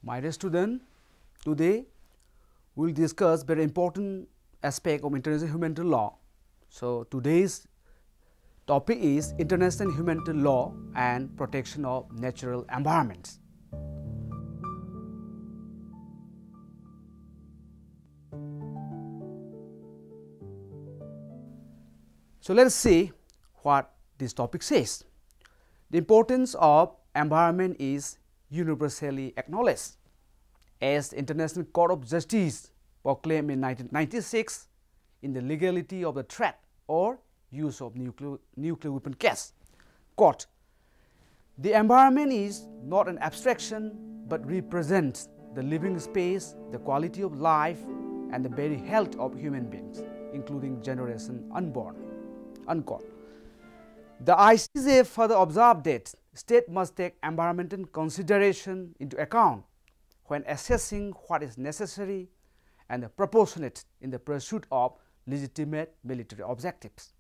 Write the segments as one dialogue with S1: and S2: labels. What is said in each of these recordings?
S1: My dear student, today we will discuss very important aspect of international humanitarian law. So today's topic is international humanitarian law and protection of natural environments. So let us see what this topic says. The importance of environment is universally acknowledged, as the International Court of Justice proclaimed in 1996 in the legality of the threat or use of nuclear weapon case. Quote, "The environment is not an abstraction but represents the living space, the quality of life and the very health of human beings, including generation unborn." Unquote. The ICJ further observed that state must take environmental consideration into account when assessing what is necessary and proportionate in the pursuit of legitimate military objectives.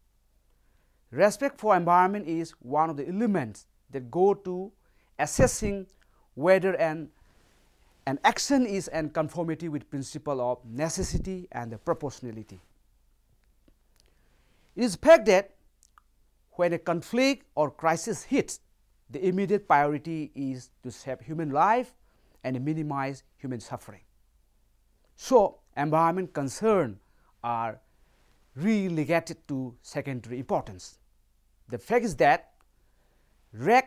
S1: Respect for environment is one of the elements that go to assessing whether an action is in conformity with principle of necessity and proportionality. It is a fact that when a conflict or crisis hits, the immediate priority is to save human life and minimize human suffering. So, environment concerns are relegated to secondary importance. The fact is that wreak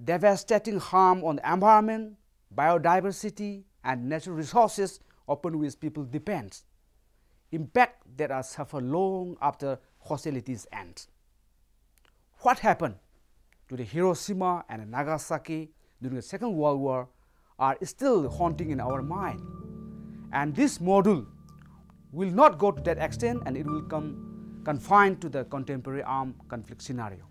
S1: devastating harm on the environment, biodiversity and natural resources upon which people depend, impact that are suffered long after hostilities end. What happened to the Hiroshima and Nagasaki during the Second World War are still haunting in our mind. And this module will not go to that extent, and it will come confined to the contemporary armed conflict scenario.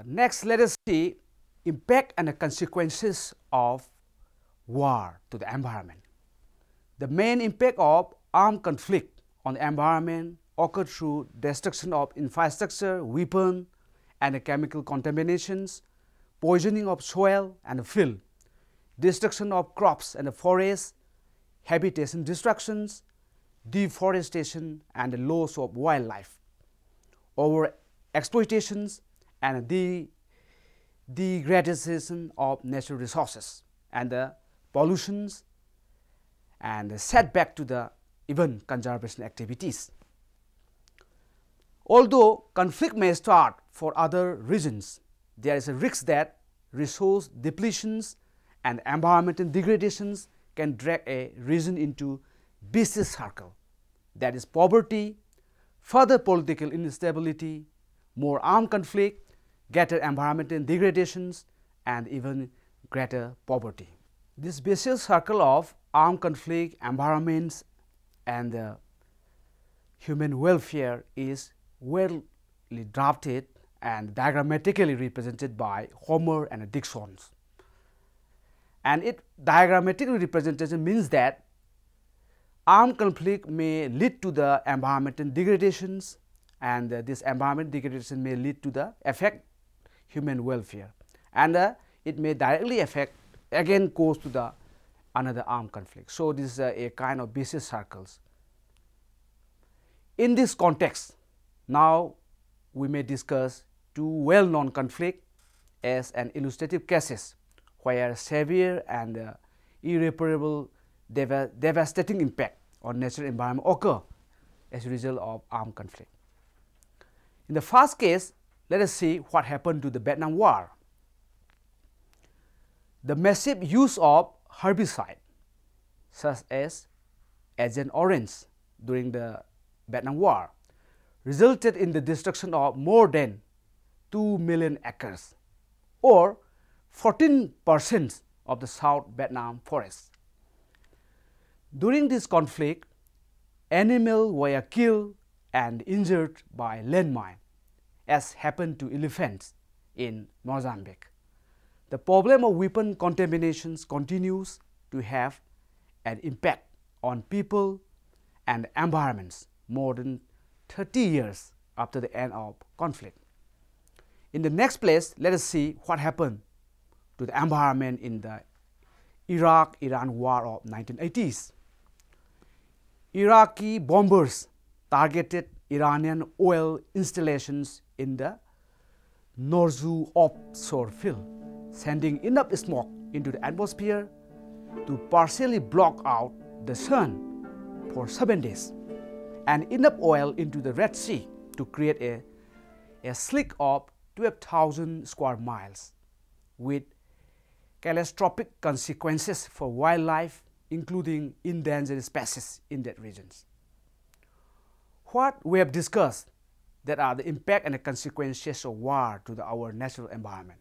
S1: Next, let us see impact and the consequences of war to the environment. The main impact of armed conflict on the environment occur through destruction of infrastructure, weapon and chemical contaminations, poisoning of soil and field, destruction of crops and forests, habitation destructions, deforestation and the loss of wildlife, over exploitations and the degradation of natural resources, and the pollutions and the setback to the even conservation activities. Although conflict may start for other reasons, there is a risk that resource depletions and environmental degradations can drag a region into vicious circle, that is poverty, further political instability, more armed conflict, greater environmental degradations and even greater poverty. This vicious circle of armed conflict, environments and human welfare is well drafted and diagrammatically represented by Homer and Dixon. And it diagrammatically representation means that armed conflict may lead to the environmental degradations, and this environment degradation may lead to the affect human welfare, and it may directly affect again goes to the another armed conflict. So this is a kind of vicious circles. In this context, now we may discuss two well-known conflicts as an illustrative cases where severe and irreparable devastating impact on natural environment occur as a result of armed conflict. In the first case, let us see what happened to the Vietnam War. The massive use of herbicide such as Agent Orange during the Vietnam War resulted in the destruction of more than 2 million acres, or 14% of the South Vietnam forests. During this conflict, animals were killed and injured by landmine, as happened to elephants in Mozambique. The problem of weapon contaminations continues to have an impact on people and environments more than 30 years after the end of conflict. In the next place, let us see what happened to the environment in the Iraq-Iran war of 1980s. Iraqi bombers targeted Iranian oil installations in the Norzu offshore field, sending enough smoke into the atmosphere to partially block out the sun for 7 days, and enough oil into the Red Sea to create a slick of 12,000 square miles, with catastrophic consequences for wildlife, including endangered species in that regions. What we have discussed that are the impact and the consequences of war to our natural environment.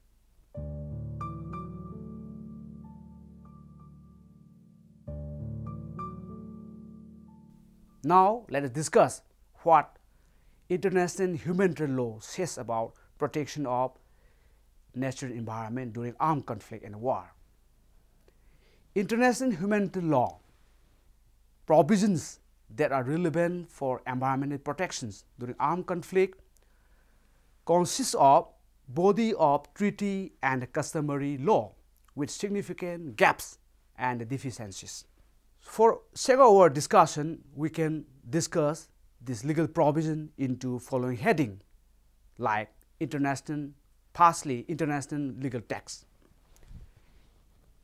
S1: Now let us discuss what international humanitarian law says about protection of natural environment during armed conflict and war. International humanitarian law provisions that are relevant for environmental protections during armed conflict consists of body of treaty and customary law with significant gaps and deficiencies. For sake of our discussion, we can discuss this legal provision into following heading, like firstly, international legal text.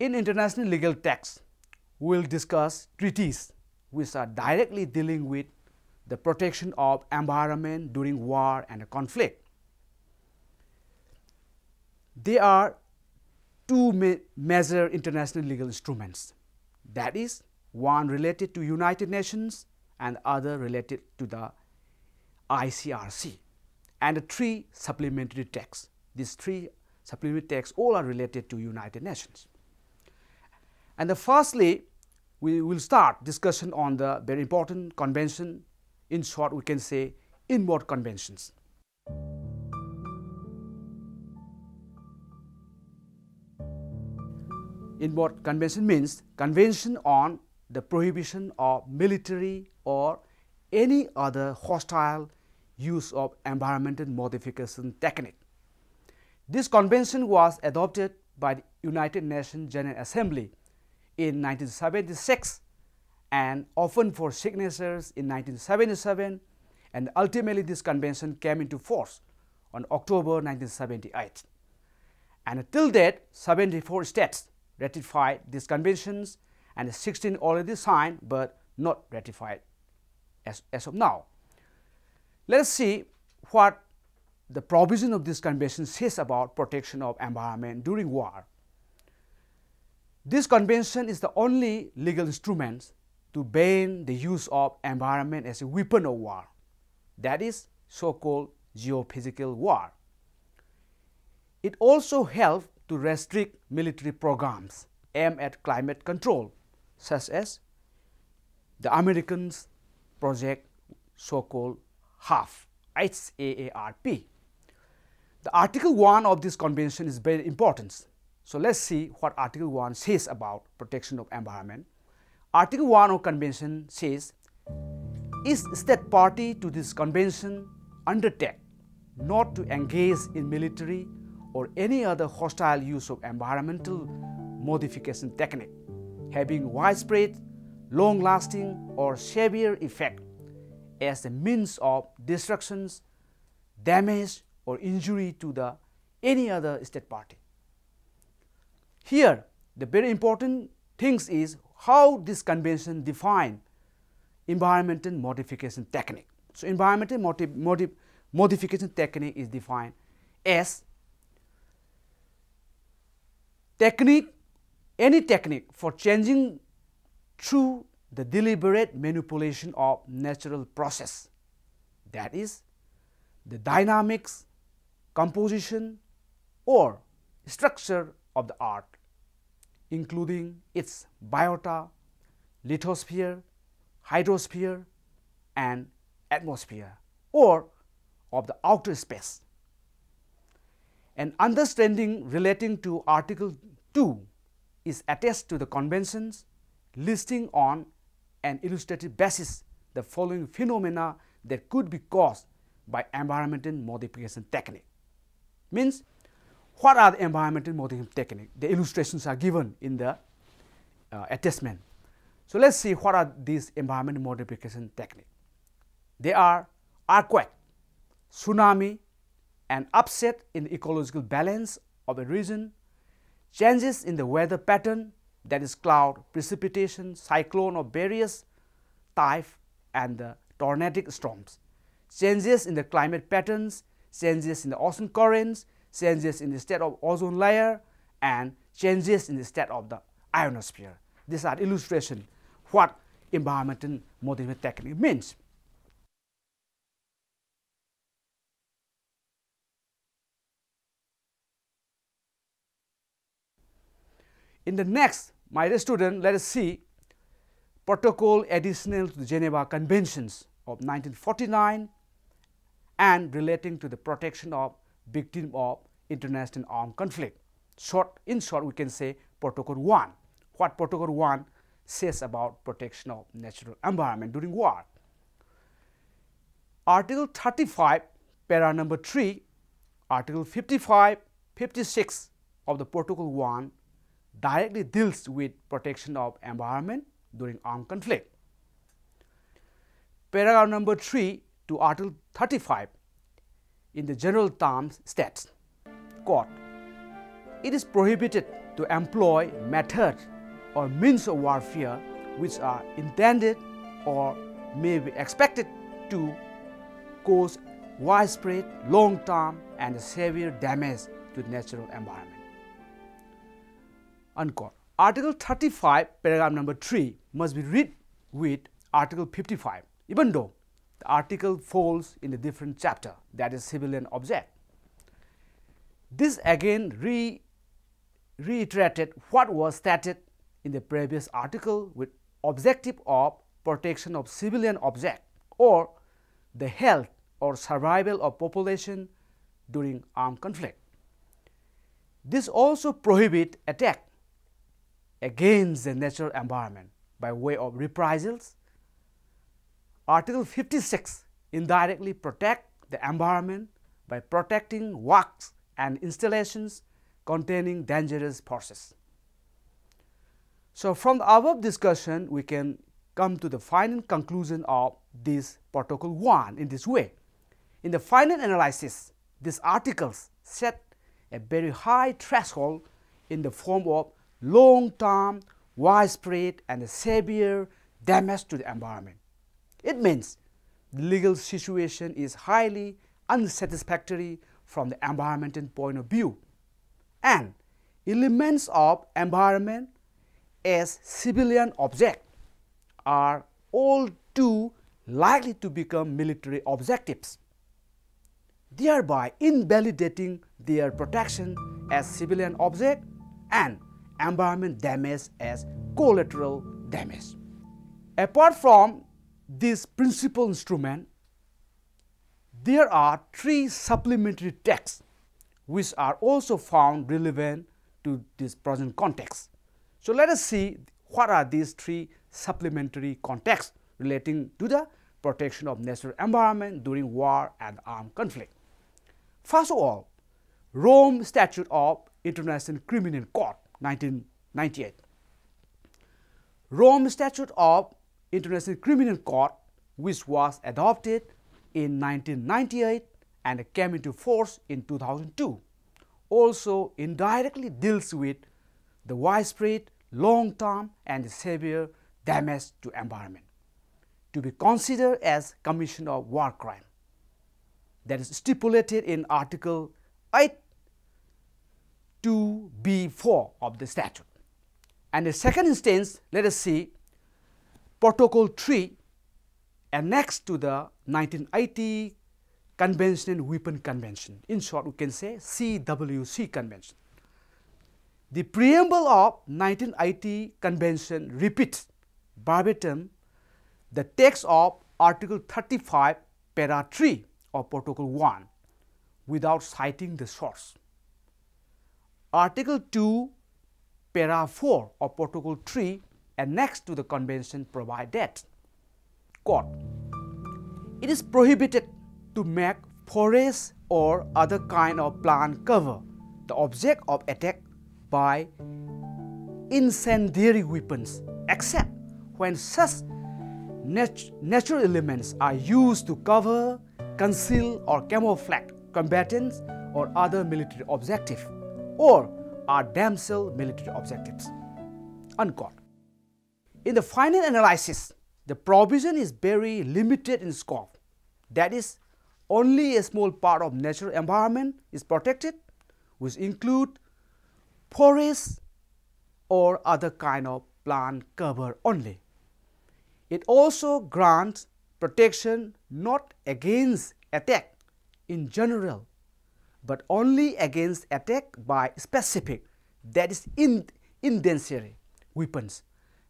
S1: In international legal text, we will discuss treaties which are directly dealing with the protection of environment during war and conflict. There are two major international legal instruments, that is, one related to United Nations and other related to the ICRC, and three supplementary texts. These three supplementary texts all are related to United Nations. And firstly, we will start discussion on the very important convention. In short, we can say inward conventions. Inward convention means convention on the prohibition of military or any other hostile use of environmental modification technique. This convention was adopted by the United Nations General Assembly in 1976 and often for signatures in 1977, and ultimately this convention came into force on October 1978. And till date, 74 states ratified these conventions and 16 already signed but not ratified as of now. Let us see what the provision of this convention says about protection of environment during war. This convention is the only legal instrument to ban the use of environment as a weapon of war, that is so-called geophysical war. It also helps to restrict military programs aimed at climate control, such as the Americans' project so-called HAARP. The Article 1 of this convention is very important. So let's see what Article 1 says about protection of environment. Article 1 of convention says, each state party to this convention undertake not to engage in military or any other hostile use of environmental modification technique having widespread, long-lasting or severe effect as a means of destruction, damage or injury to any other state party. Here, the very important things is how this convention define environmental modification technique. So, environmental modification technique is defined as any technique for changing through the deliberate manipulation of natural process, that is, the dynamics, composition or structure of the earth, including its biota, lithosphere, hydrosphere and atmosphere, or of the outer space. An understanding relating to Article 2 is attached to the conventions, listing on an illustrative basis the following phenomena that could be caused by environmental modification technique. Means, what are the environmental modification technique? The illustrations are given in the attachment. So let's see what are these environmental modification technique. They are earthquake, tsunami, and upset in the ecological balance of a region, changes in the weather pattern, that is cloud, precipitation, cyclone of various type, and the tornadic storms, changes in the climate patterns, changes in the ocean currents, changes in the state of ozone layer, and changes in the state of the ionosphere. These are illustration what environmental modification technique means. In the next, my dear student, let us see protocol additional to the Geneva Conventions of 1949 and relating to the protection of victims of international armed conflict. In short, we can say Protocol 1. What Protocol 1 says about protection of natural environment during war. Article 35, para number 3, Article 55, 56 of the Protocol 1 directly deals with protection of environment during armed conflict. Paragraph number 3 to Article 35 in the general terms states, quote, it is prohibited to employ methods or means of warfare which are intended or may be expected to cause widespread, long-term, and severe damage to the natural environment. Unquote. Article 35, paragraph number 3 must be read with Article 55, even though the article falls in a different chapter, that is civilian object. This again reiterated what was stated in the previous article with objective of protection of civilian object or the health or survival of population during armed conflict. This also prohibits attack against the natural environment by way of reprisals. Article 56 indirectly protect the environment by protecting works and installations containing dangerous forces. So from the above discussion, we can come to the final conclusion of this Protocol 1 in this way. In the final analysis, these articles set a very high threshold in the form of long-term, widespread, and severe damage to the environment. It means the legal situation is highly unsatisfactory from the environmental point of view, and elements of environment as civilian objects are all too likely to become military objectives, thereby invalidating their protection as civilian object and environment damage as collateral damage. Apart from this principal instrument, there are 3 supplementary texts which are also found relevant to this present context. So let us see what are these 3 supplementary contexts relating to the protection of natural environment during war and armed conflict. First of all, Rome Statute of International Criminal Court 1998. Rome Statute of International Criminal Court, which was adopted in 1998 and came into force in 2002, also indirectly deals with the widespread, long-term, and severe damage to environment, to be considered as commission of war crime, that is stipulated in Article 8 2b4 of the statute. And the second instance, let us see Protocol 3 annexed to the 1980 Conventional Weapon Convention. In short, we can say CEC Convention. The preamble of 1980 Convention repeats verbatim the text of Article 35, para 3 of Protocol 1 without citing the source. Article 2, para 4 of Protocol 3 annexed to the convention provide that, quote, it is prohibited to make forest or other kind of plant cover the object of attack by incendiary weapons, except when such natural elements are used to cover, conceal or camouflage combatants or other military objectives, or are themselves military objectives." Unquote. In the final analysis, the provision is very limited in scope. That is, only a small part of natural environment is protected, which include forests or other kind of plant cover only. It also grants protection not against attack in general, but only against attack by specific, that is incendiary weapons,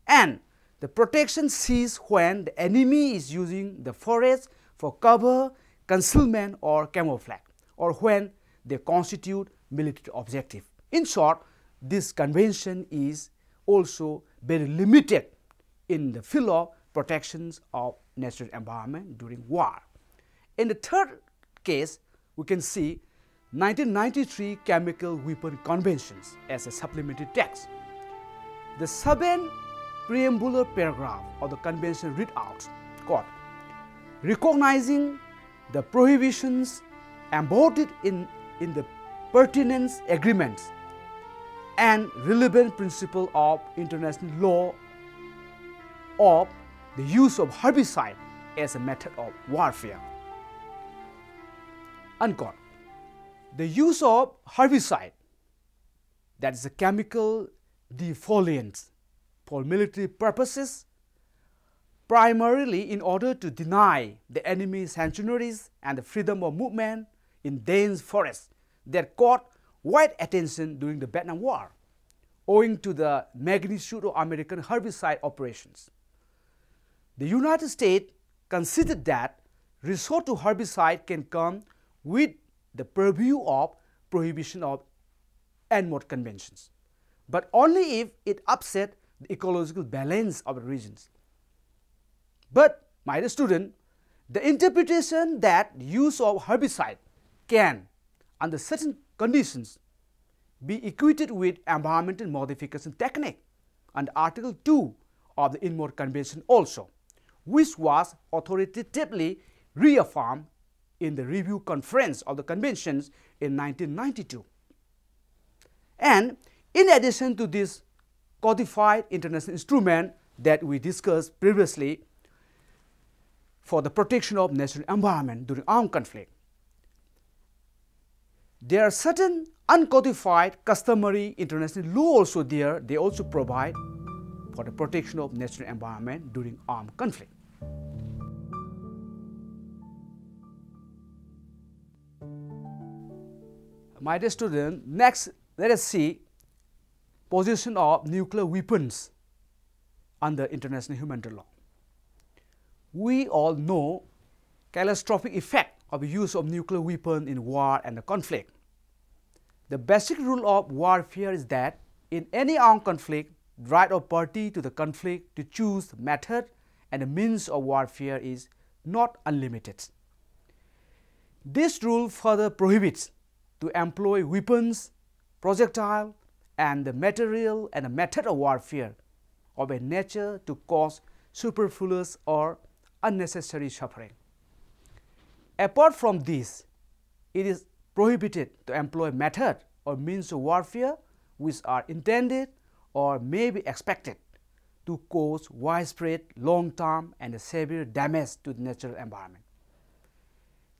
S1: and the protection ceases when the enemy is using the forest for cover, concealment or camouflage, or when they constitute military objective. In short, this convention is also very limited in the field of protections of natural environment during war. In the third case, we can see 1993 Chemical Weapon Conventions as a supplementary text. The 7th preambular paragraph of the convention read out, quote, "Recognizing the prohibitions embodied in the pertinent agreements and relevant principle of international law of the use of herbicide as a method of warfare." Unquote. The use of herbicide, that is a chemical defoliant for military purposes, primarily in order to deny the enemy's sanctuaries and the freedom of movement in dense forests, that caught wide attention during the Vietnam War, owing to the magnitude of American herbicide operations. The United States considered that resort to herbicide can come with the purview of prohibition of EMRC conventions, but only if it upset the ecological balance of the regions. But, my dear student, the interpretation that use of herbicide can, under certain conditions, be equated with environmental modification technique under Article 2 of the EMRC Convention also, which was authoritatively reaffirmed in the review conference of the conventions in 1992. And in addition to this codified international instrument that we discussed previously for the protection of natural environment during armed conflict, there are certain uncodified customary international law also there. They also provide for the protection of natural environment during armed conflict. My dear student, next let us see position of nuclear weapons under international humanitarian law. We all know catastrophic effect of the use of nuclear weapon in war and the conflict. The basic rule of warfare is that in any armed conflict, the right of party to the conflict to choose the method and the means of warfare is not unlimited. This rule further prohibits to employ weapons, projectile, and the material and the method of warfare of a nature to cause superfluous or unnecessary suffering. Apart from this, it is prohibited to employ method or means of warfare which are intended or may be expected to cause widespread, long-term, and severe damage to the natural environment.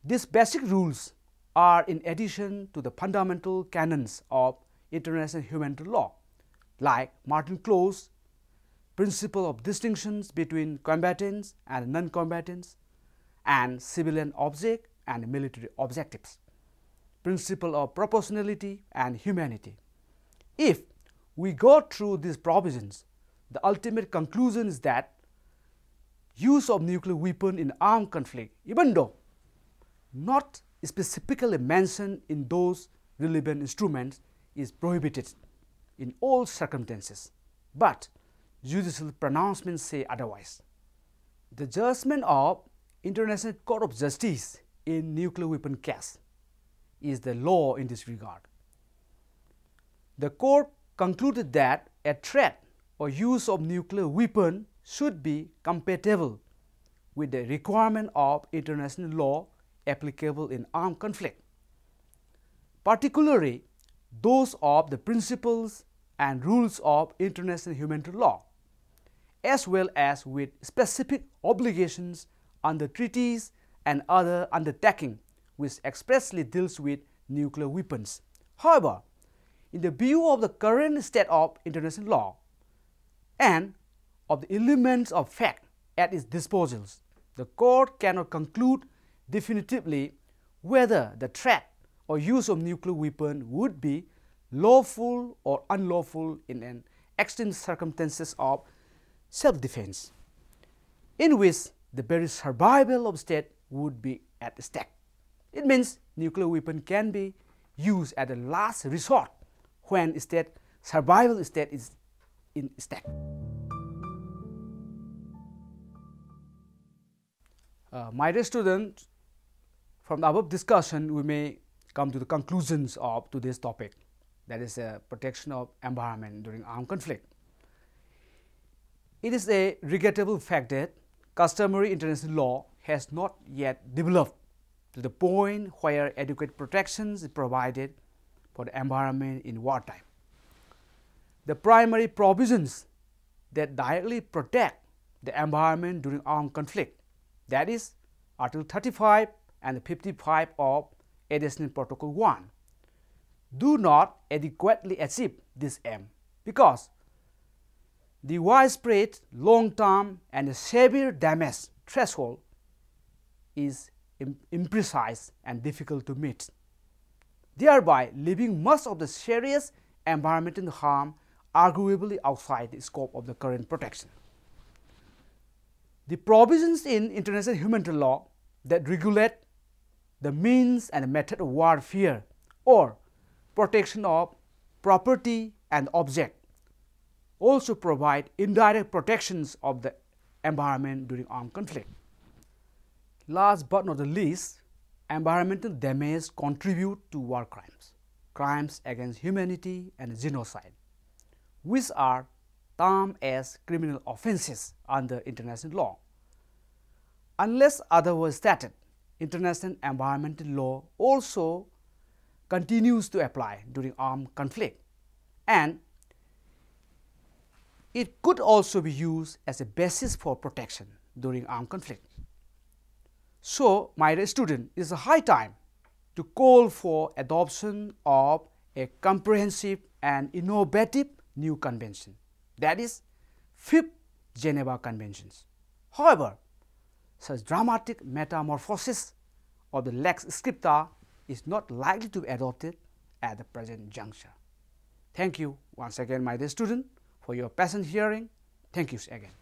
S1: These basic rules are in addition to the fundamental canons of international humanitarian law, like Martin Clause, principle of distinctions between combatants and non-combatants, and civilian object and military objectives, principle of proportionality and humanity. If we go through these provisions, the ultimate conclusion is that use of nuclear weapon in armed conflict, even though not specifically mentioned in those relevant instruments, is prohibited in all circumstances, but judicial pronouncements say otherwise. The judgment of International Court of Justice in nuclear weapon case is the law in this regard. The court concluded that a threat or use of nuclear weapon should be compatible with the requirement of international law applicable in armed conflict, particularly those of the principles and rules of international humanitarian law, as well as with specific obligations under treaties and other undertakings which expressly deals with nuclear weapons. However, in the view of the current state of international law and of the elements of fact at its disposal, the court cannot conclude definitively whether the threat or use of nuclear weapon would be lawful or unlawful in an extreme circumstances of self-defense, in which the very survival of state would be at stake. It means nuclear weapon can be used as a last resort when survival state is in stake. My dear students, from the above discussion, we may come to the conclusions of today's topic, that is protection of environment during armed conflict. It is a regrettable fact that customary international law has not yet developed to the point where adequate protections is provided for the environment in wartime. The primary provisions that directly protect the environment during armed conflict, that is Article 35 and 55 of Additional Protocol 1, do not adequately achieve this aim because the widespread, long-term and severe damage threshold is imprecise and difficult to meet, thereby leaving much of the serious environmental harm arguably outside the scope of the current protection. The provisions in international humanitarian law that regulate the means and method of warfare or protection of property and object also provide indirect protections of the environment during armed conflict. Last but not the least, environmental damage contribute to war crimes, crimes against humanity and genocide, which are termed as criminal offenses under international law. Unless otherwise stated, international environmental law also continues to apply during armed conflict, and it could also be used as a basis for protection during armed conflict. So, my dear student, it is a high time to call for adoption of a comprehensive and innovative new convention, that is 5th Geneva Conventions. However, such dramatic metamorphosis of the lex scripta is not likely to be adopted at the present juncture. Thank you once again, my dear student, for your patient hearing. Thank you again.